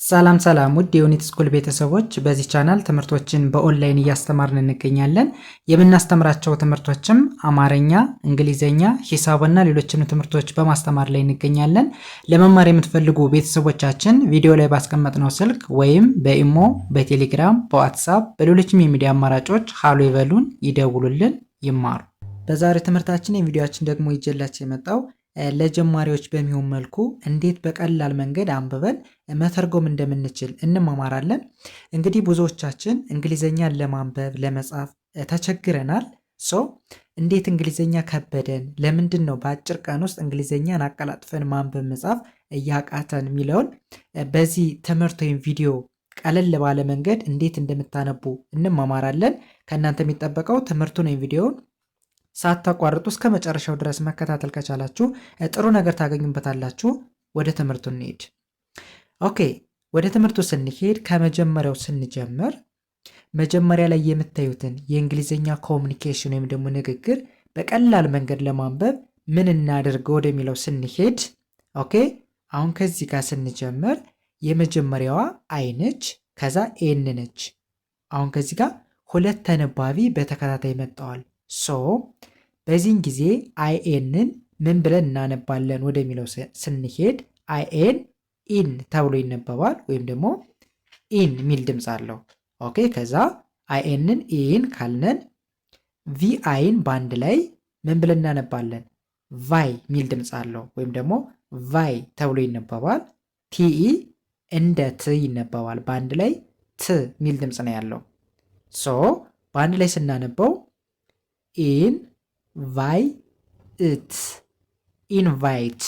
ሰላም ሰላም ውድ የዩኒት ስኩል ቤተሰቦች፣ በዚህ ቻናል ትምህርቶችን በኦንላይን እያስተማርን እንገኛለን። የምናስተምራቸው ትምህርቶችም አማርኛ፣ እንግሊዘኛ፣ ሂሳብና ሌሎችንም ትምህርቶች በማስተማር ላይ እንገኛለን። ለመማር የምትፈልጉ ቤተሰቦቻችን ቪዲዮ ላይ ባስቀመጥነው ስልክ ወይም በኢሞ፣ በቴሌግራም፣ በዋትሳፕ በሌሎችም የሚዲያ አማራጮች ሃሎ ይበሉን፣ ይደውሉልን፣ ይማሩ። በዛሬው ትምህርታችን የቪዲዮአችን ደግሞ ይጀላችሁ የመጣው ለጀማሪዎች በሚሆን መልኩ እንዴት በቀላል መንገድ አንብበን መተርጎም እንደምንችል እንማማራለን። እንግዲህ ብዙዎቻችን እንግሊዘኛን ለማንበብ ለመጻፍ ተቸግረናል። እንዴት እንግሊዘኛ ከበደን፣ ለምንድን ነው በአጭር ቀን ውስጥ እንግሊዘኛን አቀላጥፈን ማንበብ መጻፍ እያቃተን የሚለውን በዚህ ትምህርት ወይም ቪዲዮ ቀለል ባለ መንገድ እንዴት እንደምታነቡ እንማማራለን። ከእናንተ የሚጠበቀው ትምህርቱን ወይም ቪዲዮውን ሳታቋርጡ እስከ መጨረሻው ድረስ መከታተል ከቻላችሁ ጥሩ ነገር ታገኙበታላችሁ። ወደ ትምህርቱ እንሄድ። ኦኬ፣ ወደ ትምህርቱ ስንሄድ ከመጀመሪያው ስንጀምር መጀመሪያ ላይ የምታዩትን የእንግሊዝኛ ኮሚኒኬሽን ወይም ደግሞ ንግግር በቀላል መንገድ ለማንበብ ምን እናደርገው ወደሚለው ስንሄድ፣ ኦኬ፣ አሁን ከዚህ ጋር ስንጀምር የመጀመሪያዋ አይ ነች፣ ከዛ ኤን ነች። አሁን ከዚህ ጋር ሁለት ተነባቢ በተከታታይ መጥተዋል። በዚህን ጊዜ አይኤንን ምን ብለን እናነባለን ወደሚለው ስንሄድ አይኤን ኢን ተብሎ ይነበባል፣ ወይም ደግሞ ኢን ሚል ድምፅ አለው። ኦኬ፣ ከዛ አይኤንን ኢን ካልነን ቪአይን በአንድ ላይ ምን ብለን እናነባለን? ቫይ ሚል ድምፅ አለው፣ ወይም ደግሞ ቫይ ተብሎ ይነበባል። ቲኢ እንደ ት ይነበባል፣ በአንድ ላይ ት ሚል ድምፅ ነው ያለው። በአንድ ላይ ስናነበው ኢንቫይት ኢንቫይት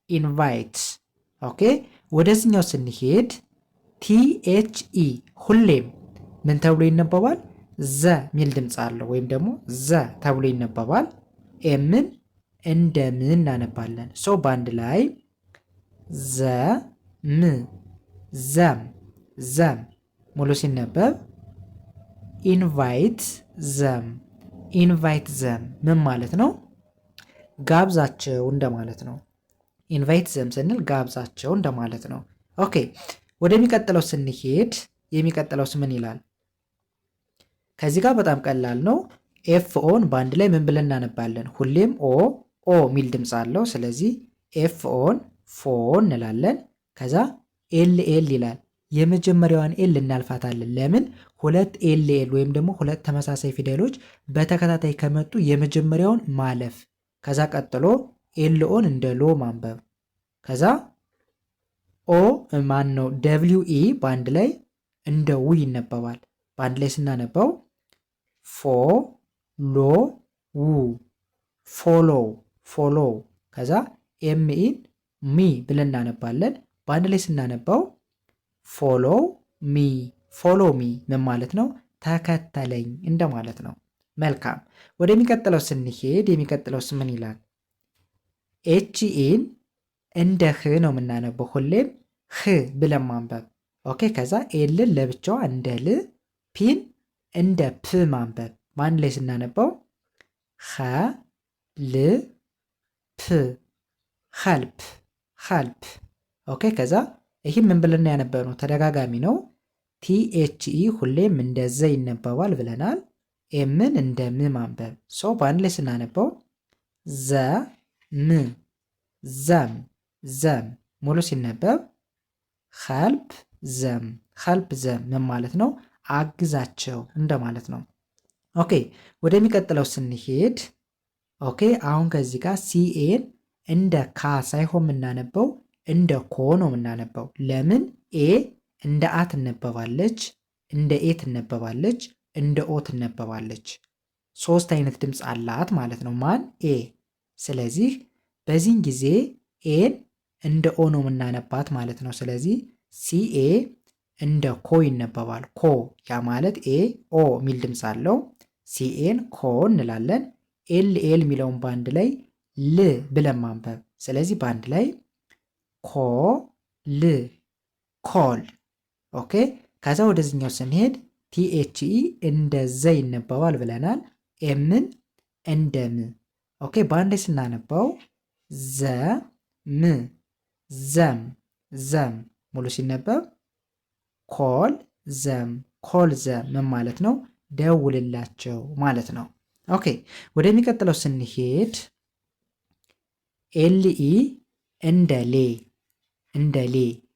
ኢንቫይት። ኦኬ፣ ወደዚህኛው ስንሄድ ቲኤችኢ ሁሌም ምን ተብሎ ይነበባል? ዘ ሚል ድምፅ አለው፣ ወይም ደግሞ ዘ ተብሎ ይነበባል። ኤምን እንደ ም እናነባለን። በአንድ ላይ ዘም ዘም ዘም ሙሉ ሲነበብ ኢንቫይት ዘም ኢንቫይት ዘም ምን ማለት ነው? ጋብዛቸው እንደማለት ነው። ኢንቫይት ዘም ስንል ጋብዛቸው እንደማለት ነው። ኦኬ፣ ወደሚቀጥለው ስንሄድ የሚቀጥለውስ ምን ይላል? ከዚህ ጋር በጣም ቀላል ነው። ኤፍ ኦን በአንድ ላይ ምን ብለን እናነባለን? ሁሌም ኦ ሚል ድምፅ አለው። ስለዚህ ኤፍ ኦን ፎን እንላለን። ከዛ ኤል ይላል። የመጀመሪያዋን ኤል እናልፋታለን። ለምን? ሁለት ኤል ወይም ደግሞ ሁለት ተመሳሳይ ፊደሎች በተከታታይ ከመጡ የመጀመሪያውን ማለፍ፣ ከዛ ቀጥሎ ኤል ኦን እንደ ሎ ማንበብ፣ ከዛ ኦ ማን ነው ደብሊው ኢ በአንድ ላይ እንደ ው ይነበባል። በአንድ ላይ ስናነባው ፎ ሎ ው ፎሎ ፎሎ፣ ከዛ ኤም ኢን ሚ ብለን እናነባለን። በአንድ ላይ ስናነባው ፎሎ ሚ ፎሎ ሚ ምን ማለት ነው? ተከተለኝ እንደማለት ነው። መልካም፣ ወደሚቀጥለው ስንሄድ የሚቀጥለውስ ምን ይላል? ኤችኢን እንደ ህ ነው የምናነበው፣ ሁሌም ህ ብለን ማንበብ። ኦኬ፣ ከዛ ኤልን ለብቻዋ እንደ ል፣ ፒን እንደ ፕ ማንበብ። ማን ላይ ስናነበው ኸ ል ፕ ኸልፕ ኸልፕ። ኦኬ፣ ከዛ ይህም ምን ብለን ያነበብነው ተደጋጋሚ ነው። ቲኤችኢ ሁሌም እንደዘ ይነበባል ብለናል። ኤምን እንደ ም ማንበብ። በአንድ ላይ ስናነበው ዘ ም ዘም ዘም ሙሉ ሲነበብ ኸልፕ ዘም ኸልፕ ዘም ምን ማለት ነው? አግዛቸው እንደማለት ነው። ኦኬ፣ ወደሚቀጥለው ስንሄድ ኦኬ፣ አሁን ከዚህ ጋር ሲኤን እንደ ካ ሳይሆን የምናነበው እንደ ኮ ነው የምናነበው። ለምን? ኤ እንደ አ ትነበባለች፣ እንደ ኤ ትነበባለች፣ እንደ ኦ ትነበባለች። ሶስት አይነት ድምፅ አላት ማለት ነው። ማን? ኤ። ስለዚህ በዚህን ጊዜ ኤን እንደ ኦ ነው የምናነባት ማለት ነው። ስለዚህ ሲኤ እንደ ኮ ይነበባል። ኮ ያ ማለት ኤ ኦ የሚል ድምፅ አለው። ሲኤን ኮ እንላለን። ኤል የሚለውን በአንድ ላይ ል ብለን ማንበብ። ስለዚህ በአንድ ላይ ኮ ል ኮል። ኦኬ፣ ከዛ ወደዚህኛው ስንሄድ ቲኤችኢ እንደ ዘ ይነበባል ብለናል። ኤምን እንደ ም። ኦኬ፣ በአንድ ላይ ስናነባው ዘ ም ዘም ዘም ሙሉ ሲነበብ ኮል ዘም ኮል ዘም ምን ማለት ነው? ደውልላቸው ማለት ነው። ኦኬ ወደሚቀጥለው ስንሄድ ኤልኢ እንደ ሌ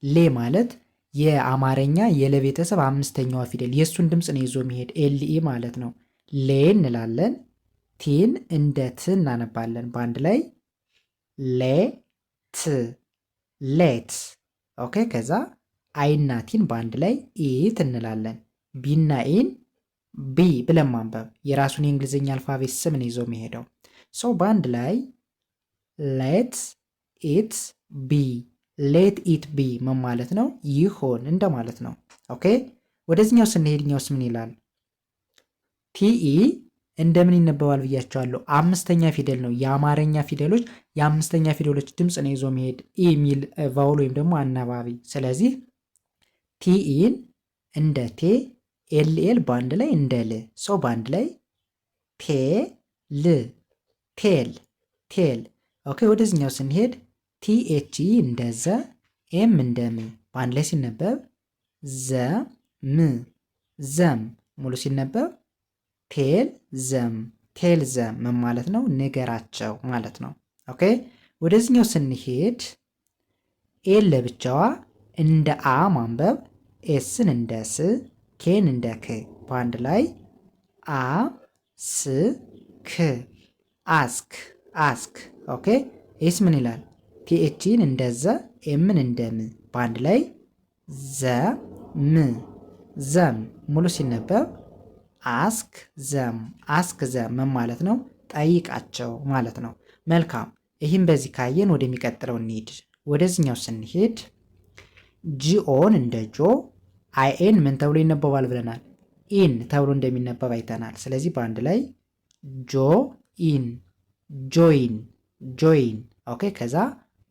ሌ ማለት የአማርኛ የለቤተሰብ አምስተኛዋ ፊደል የእሱን ድምፅ ነው ይዞ የሚሄድ ኤልኢ ማለት ነው። ሌ እንላለን። ቲን እንደ ት እናነባለን። በአንድ ላይ ሌት ሌት። ኦኬ ከዛ አይና ቲን በአንድ ላይ ኢት እንላለን። ቢና ኢን ቢ ብለን ማንበብ የራሱን የእንግሊዝኛ አልፋቤት ስም ነው ይዞ የሚሄደው። ሰው በአንድ ላይ ሌት ኢት ቢ ሌት ኢት ቢ ምን ማለት ነው? ይሆን እንደማለት ነው። ኦኬ ወደዚህኛው ስንሄድኛውስ ምን ይላል? ቲኢ እንደምን ይነበባል ብያቸዋለሁ። አምስተኛ ፊደል ነው። የአማርኛ ፊደሎች የአምስተኛ ፊደሎች ድምፅ ነው ይዞ መሄድ ኢ የሚል ቫውል ወይም ደግሞ አናባቢ። ስለዚህ ቲኢን እንደ ቴ ኤልኤል በአንድ ላይ እንደ ል ሰው በአንድ ላይ ቴል ቴል ቴል። ኦኬ ወደዚህኛው ስንሄድ ቲኤች እንደ ዘ ኤም እንደ ም በአንድ ላይ ሲነበብ ዘም ዘም ሙሉ ሲነበብ ቴል ዘም ቴል ዘም ምን ማለት ነው? ንገራቸው ማለት ነው። ኦኬ ወደዚህኛው ስንሄድ ኤል ለብቻዋ እንደ አ ማንበብ ኤስን እንደ ስ ኬን እንደ ክ በአንድ ላይ አ ስ ክ አስክ አስክ። ኦኬ ኤስ ምን ይላል? ቲኤችን እንደ ዘ ኤምን እንደ ም በአንድ ላይ ዘም ዘም ሙሉ ሲነበብ አስክ ዘም አስክ ዘም ምን ማለት ነው? ጠይቃቸው ማለት ነው። መልካም ይህም በዚህ ካየን ወደሚቀጥለው እንሂድ። ወደዚህኛው ስንሄድ ጂኦን እንደ ጆ አይኤን ምን ተብሎ ይነበባል ብለናል? ኢን ተብሎ እንደሚነበብ አይተናል። ስለዚህ በአንድ ላይ ጆ ኢን ጆይን ጆይን። ኦኬ ከዛ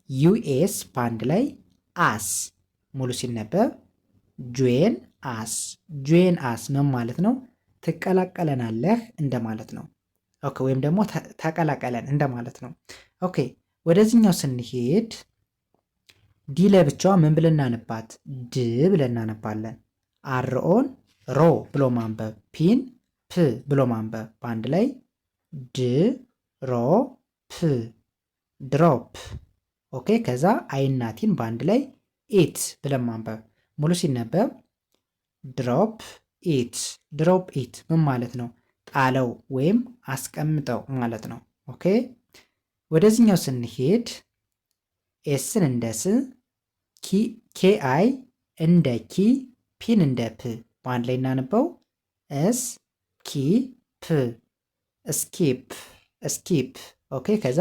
ዩኤስ በአንድ ላይ አስ ሙሉ ሲነበብ ጆን አስ ጆን አስ ምን ማለት ነው? ትቀላቀለናለህ እንደማለት ነው። ኦኬ ወይም ደግሞ ተቀላቀለን እንደማለት ነው። ኦኬ ወደዚህኛው ስንሄድ ዲ ለብቻዋ ምን ብለን እናነባት? ድ ብለን እናነባለን። አርኦን ሮ ብሎ ማንበብ፣ ፒን ፕ ብሎ ማንበብ በአንድ ላይ ድ ሮ ፕ ድሮፕ። ኦኬ ከዛ አይናቲን በአንድ ላይ ኢት ብለን ማንበብ ሙሉ ሲነበብ ድሮፕ ኢት ድሮፕ ኢት ምን ማለት ነው? ጣለው ወይም አስቀምጠው ማለት ነው። ኦኬ ወደዚህኛው ስንሄድ ኤስን እንደ ስ ኬአይ እንደ ኪ ፒን እንደ ፕ በአንድ ላይ እናነበው እስ ኪ ፕ ስኪፕ ስኪፕ። ኦኬ ከዛ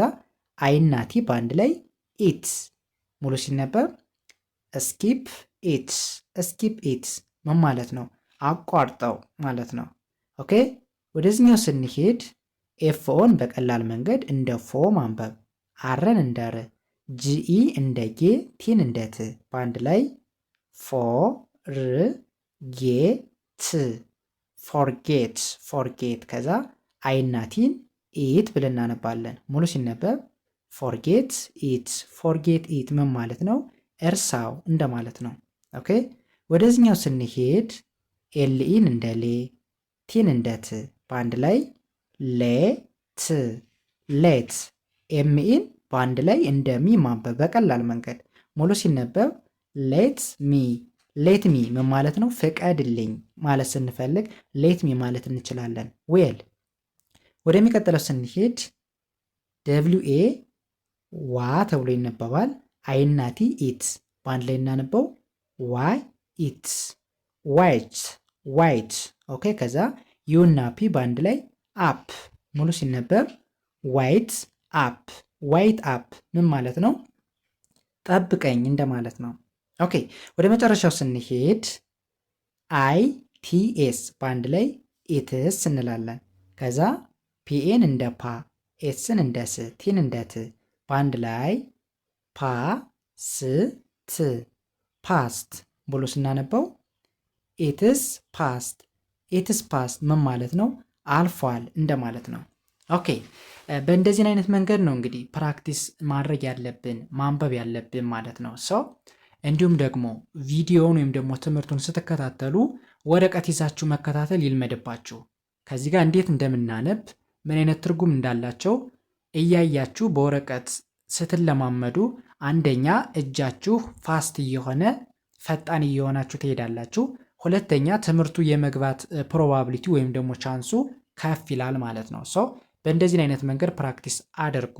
አይናቲ በአንድ ላይ ኢት ሙሉ ሲነበብ ስኪፕ ኢት ስኪፕ ኢት ምን ማለት ነው? አቋርጠው ማለት ነው። ኦኬ ወደዚህኛው ስንሄድ ኤፍኦን በቀላል መንገድ እንደ ፎ ማንበብ፣ አረን እንደ ር፣ ጂኢ እንደ ጌ፣ ቲን እንደ ት በአንድ ላይ ፎ ር ጌ ት ፎርጌት ፎርጌት። ከዛ አይናቲን ኢት ብለን እናነባለን። ሙሉ ሲነበብ ፎርጌት ኢት ፎርጌት ኢት ምን ማለት ነው? እርሳው እንደማለት ነው። ኦኬ ወደዚህኛው ስንሄድ ኤልኢን እንደ ሌ ቲን እንደ ት በአንድ ላይ ሌት ሌት። ኤምኢን በአንድ ላይ እንደ ሚ ማንበብ በቀላል መንገድ ሙሉ ሲነበብ ሌት ሚ ምን ማለት ነው? ፍቀድልኝ ማለት ስንፈልግ ሌት ሚ ማለት እንችላለን። ዌል ወደሚቀጥለው ስንሄድ ደብሊው ኤ ዋ ተብሎ ይነበባል። አይናቲ ኢት በአንድ ላይ እናነበው ዋይ ኢት ዋይት ዋይት። ኦኬ ከዛ ዩና ፒ በአንድ ላይ አፕ ሙሉ ሲነበብ ዋይት አፕ ዋይት አፕ ምን ማለት ነው? ጠብቀኝ እንደማለት ነው። ኦኬ ወደ መጨረሻው ስንሄድ አይ ቲኤስ በአንድ ላይ ኢትስ እንላለን። ከዛ ፒኤን እንደ ፓ ኤስን እንደ ስ ቲን እንደ ት በአንድ ላይ ፓ ስ ት ፓስት ብሎ ስናነበው ኢትስ ፓስት ኢትስ ፓስት ምን ማለት ነው? አልፏል እንደማለት ነው። ኦኬ በእንደዚህን አይነት መንገድ ነው እንግዲህ ፕራክቲስ ማድረግ ያለብን ማንበብ ያለብን ማለት ነው። ሶ እንዲሁም ደግሞ ቪዲዮውን ወይም ደግሞ ትምህርቱን ስትከታተሉ ወረቀት ይዛችሁ መከታተል ይልመድባችሁ። ከዚህ ጋር እንዴት እንደምናነብ ምን አይነት ትርጉም እንዳላቸው እያያችሁ በወረቀት ስትለማመዱ አንደኛ እጃችሁ ፋስት እየሆነ ፈጣን እየሆናችሁ ትሄዳላችሁ። ሁለተኛ ትምህርቱ የመግባት ፕሮባቢሊቲ ወይም ደግሞ ቻንሱ ከፍ ይላል ማለት ነው። በእንደዚህ አይነት መንገድ ፕራክቲስ አድርጉ።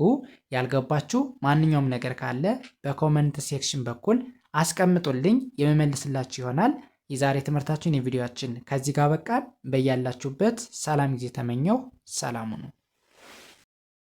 ያልገባችሁ ማንኛውም ነገር ካለ በኮመንት ሴክሽን በኩል አስቀምጡልኝ፣ የመመልስላችሁ ይሆናል። የዛሬ ትምህርታችን የቪዲዮአችን ከዚህ ጋር በቃል። በያላችሁበት ሰላም ጊዜ ተመኘው። ሰላሙ ነው።